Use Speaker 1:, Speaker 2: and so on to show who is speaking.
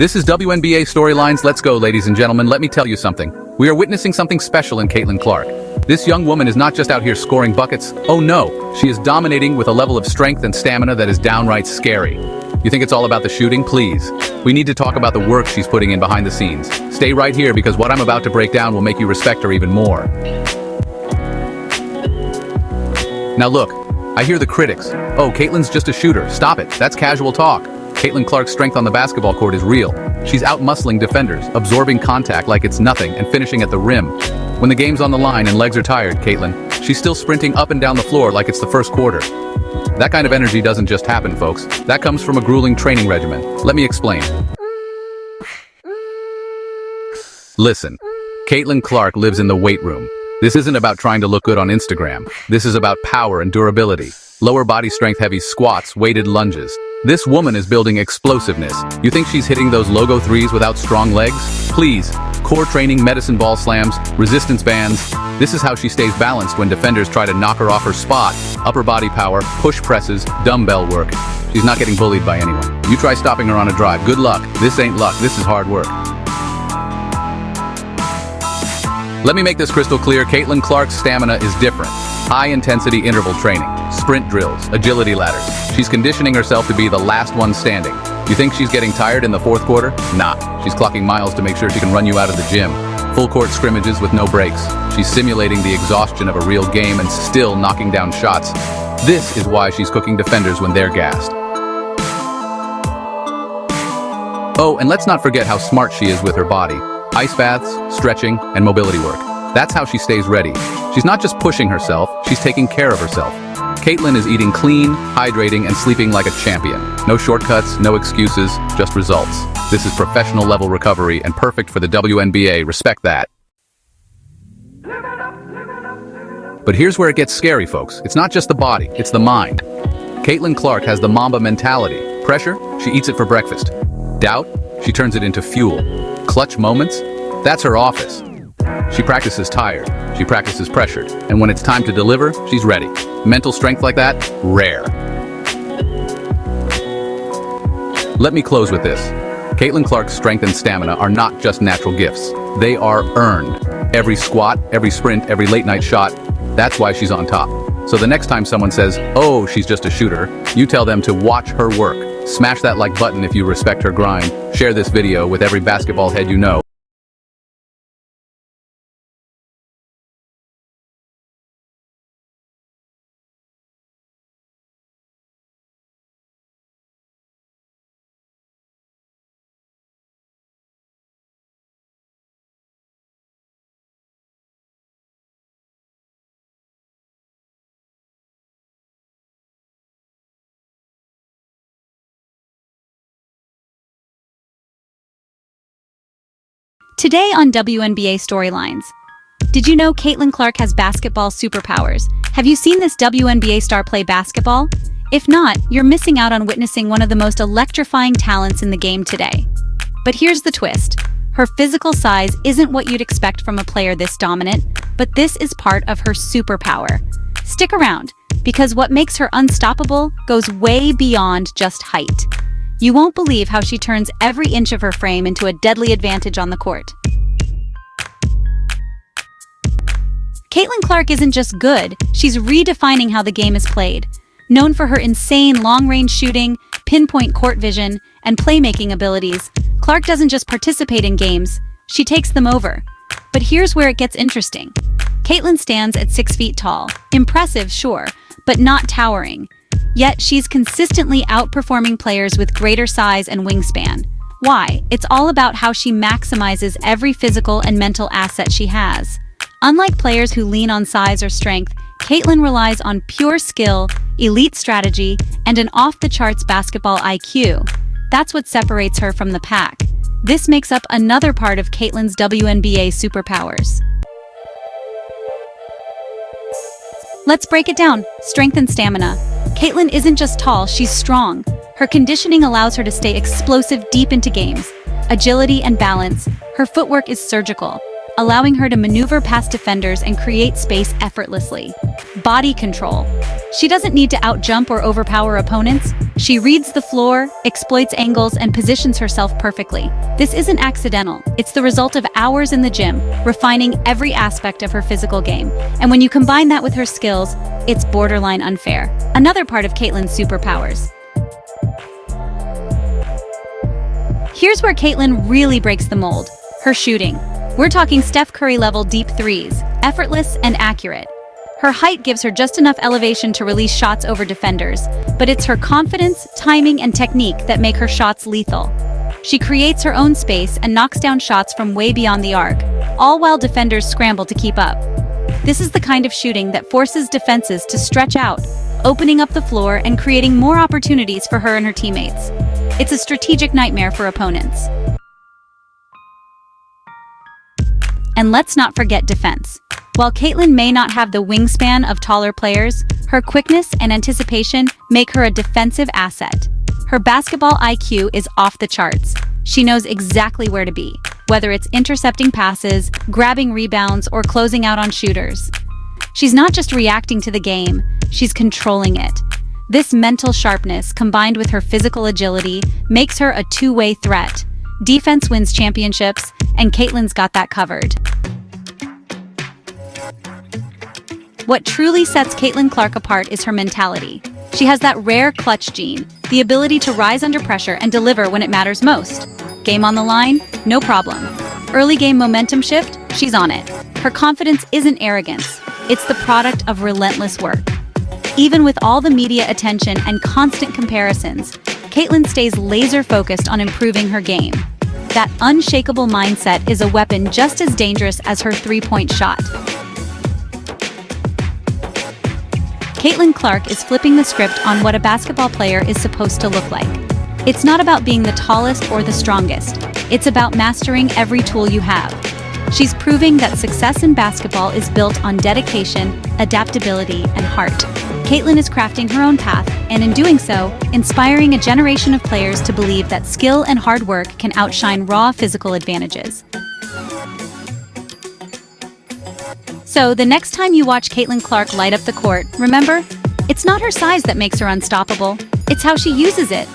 Speaker 1: This is WNBA Storylines. Let's go, ladies and gentlemen. Let me tell you something. We are witnessing something special in Caitlin Clark. This young woman is not just out here scoring buckets. Oh no, she is dominating with a level of strength and stamina that is downright scary. You think it's all about the shooting? Please. We need to talk about the work she's putting in behind the scenes. Stay right here because what I'm about to break down will make you respect her even more. Now look, I hear the critics. Oh, Caitlin's just a shooter. Stop it. That's casual talk. Caitlin Clark's strength on the basketball court is real. She's out-muscling defenders, absorbing contact like it's nothing, and finishing at the rim. When the game's on the line and legs are tired, Caitlin, she's still sprinting up and down the floor like it's the first quarter. That kind of energy doesn't just happen, folks. That comes from a grueling training regimen. Let me explain. Listen, Caitlin Clark lives in the weight room. This isn't about trying to look good on Instagram. This is about power and durability. Lower body strength heavy squats, weighted lunges. This woman is building explosiveness. You think she's hitting those logo threes without strong legs? Please. Core training, medicine ball slams, resistance bands. This is how she stays balanced when defenders try to knock her off her spot. Upper body power, push presses, dumbbell work. She's not getting bullied by anyone. You try stopping her on a drive. Good luck. This ain't luck. This is hard work. Let me make this crystal clear. Caitlin Clark's stamina is different. High-intensity interval training, sprint drills, agility ladders. She's conditioning herself to be the last one standing. You think she's getting tired in the fourth quarter? Nah, she's clocking miles to make sure she can run you out of the gym. Full court scrimmages with no breaks. She's simulating the exhaustion of a real game and still knocking down shots. This is why she's cooking defenders when they're gassed. Oh, and let's not forget how smart she is with her body. Ice baths, stretching, and mobility work. That's how she stays ready. She's not just pushing herself, she's taking care of herself. Caitlin is eating clean, hydrating, and sleeping like a champion. No shortcuts, no excuses, just results. This is professional level recovery and perfect for the WNBA. Respect that. But here's where it gets scary, folks. It's not just the body, it's the mind. Caitlin Clark has the Mamba mentality. Pressure, she eats it for breakfast. Doubt, she turns it into fuel. Clutch moments, that's her office. She practices tired, she practices pressured, and when it's time to deliver, she's ready. Mental strength like that, rare. Let me close with this. Caitlin Clark's strength and stamina are not just natural gifts. They are earned. Every squat, every sprint, every late night shot, that's why she's on top. So the next time someone says, oh, she's just a shooter, you tell them to watch her work. Smash that like button if you respect her grind. Share this video with every basketball head you know.
Speaker 2: Today on WNBA Storylines. Did you know Caitlin Clark has basketball superpowers? Have you seen this WNBA star play basketball? If not, you're missing out on witnessing one of the most electrifying talents in the game today. But here's the twist. Her physical size isn't what you'd expect from a player this dominant, but this is part of her superpower. Stick around, because what makes her unstoppable goes way beyond just height. You won't believe how she turns every inch of her frame into a deadly advantage on the court. Caitlin Clark isn't just good, she's redefining how the game is played. Known for her insane long-range shooting, pinpoint court vision, and playmaking abilities, Clark doesn't just participate in games, she takes them over. But here's where it gets interesting. Caitlin stands at 6 feet tall. Impressive, sure, but not towering. Yet she's consistently outperforming players with greater size and wingspan. Why? It's all about how she maximizes every physical and mental asset she has. Unlike players who lean on size or strength, Caitlin relies on pure skill, elite strategy, and an off-the-charts basketball IQ. That's what separates her from the pack. This makes up another part of Caitlin's WNBA superpowers. Let's break it down. Strength and stamina. Caitlin isn't just tall, she's strong. Her conditioning allows her to stay explosive deep into games. Agility and balance. Her footwork is surgical, allowing her to maneuver past defenders and create space effortlessly. Body control. She doesn't need to outjump or overpower opponents. She reads the floor, exploits angles, and positions herself perfectly. This isn't accidental. It's the result of hours in the gym, refining every aspect of her physical game. And when you combine that with her skills, it's borderline unfair. Another part of Caitlyn's superpowers. Here's where Caitlyn really breaks the mold. Her shooting. We're talking Steph Curry-level deep threes, effortless and accurate. Her height gives her just enough elevation to release shots over defenders, but it's her confidence, timing, and technique that make her shots lethal. She creates her own space and knocks down shots from way beyond the arc, all while defenders scramble to keep up. This is the kind of shooting that forces defenses to stretch out, opening up the floor and creating more opportunities for her and her teammates. It's a strategic nightmare for opponents. And let's not forget defense. While Caitlyn may not have the wingspan of taller players, her quickness and anticipation make her a defensive asset. Her basketball IQ is off the charts. She knows exactly where to be, whether it's intercepting passes, grabbing rebounds, or closing out on shooters. She's not just reacting to the game, she's controlling it. This mental sharpness, combined with her physical agility, makes her a two-way threat. Defense wins championships, and Caitlyn's got that covered. What truly sets Caitlyn Clark apart is her mentality. She has that rare clutch gene, the ability to rise under pressure and deliver when it matters most. Game on the line? No problem. Early game momentum shift? She's on it. Her confidence isn't arrogance. It's the product of relentless work. Even with all the media attention and constant comparisons, Caitlyn stays laser-focused on improving her game. That unshakable mindset is a weapon just as dangerous as her three-point shot. Caitlyn Clark is flipping the script on what a basketball player is supposed to look like. It's not about being the tallest or the strongest. It's about mastering every tool you have. She's proving that success in basketball is built on dedication, adaptability, and heart. Caitlyn is crafting her own path, and in doing so, inspiring a generation of players to believe that skill and hard work can outshine raw physical advantages. So, the next time you watch Caitlyn Clark light up the court, remember, it's not her size that makes her unstoppable, it's how she uses it.